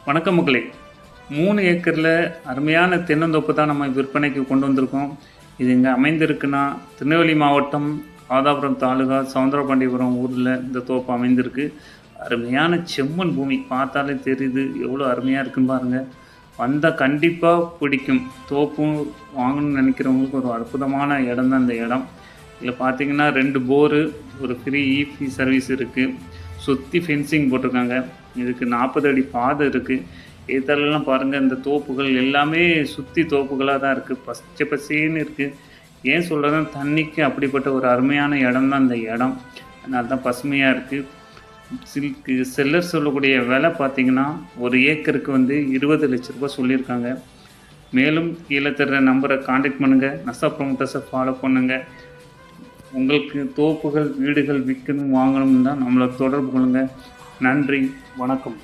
வணக்கம் மக்களே. 3 ஏக்கரில் அருமையான தென்னந்தோப்பு தான் நம்ம விற்பனைக்கு கொண்டு வந்திருக்கோம். இது எங்கே அமைந்திருக்குன்னா, திருநெல்வேலி மாவட்டம் ஆதாபுரம் தாலுகா சவுந்தரபாண்டியபுரம் ஊரில் இந்த தோப்பு அமைந்திருக்கு. அருமையான செம்மண் பூமி, பார்த்தாலே தெரியுது எவ்வளோ அருமையாக இருக்குன்னு பாருங்கள். வந்தால் கண்டிப்பாக பிடிக்கும். தோப்பும் வாங்கணும்னு நினைக்கிறவங்களுக்கு ஒரு அற்புதமான இடம் தான் இந்த இடம். இதில் பார்த்தீங்கன்னா 2 போரு, ஒரு ஃப்ரீ ஈபி சர்வீஸ் இருக்குது. சுற்றி ஃபென்சிங் போட்டிருக்காங்க. இதுக்கு 40 அடி பாதை இருக்குது. இதெல்லாம் பாருங்கள், இந்த தோப்புகள் எல்லாமே சுற்றி தோப்புகளாக தான் இருக்குது. பச்சை பசேன்னு இருக்குது. ஏன் சொல்கிறேன்னா, தண்ணிக்கு அப்படிப்பட்ட ஒரு அருமையான இடம் தான் இந்த இடம். அதனால தான் பசுமையாக இருக்குது. செல்லர் சொல்லக்கூடிய விலை பார்த்திங்கன்னா, ஒரு ஏக்கருக்கு 20 லட்ச ரூபா சொல்லியிருக்காங்க. மேலும் கீழே தர்ற நம்பரை காண்டாக்ட் பண்ணுங்கள். நசா ப்ரொமோட்டர்ஸை ஃபாலோ பண்ணுங்கள். உங்களுக்கு தோப்புகள், வீடுகள் விற்கணும், வாங்கணும்னு தான் நம்மளை தொடர்பு கொள்ளுங்கள். நன்றி, வணக்கம்.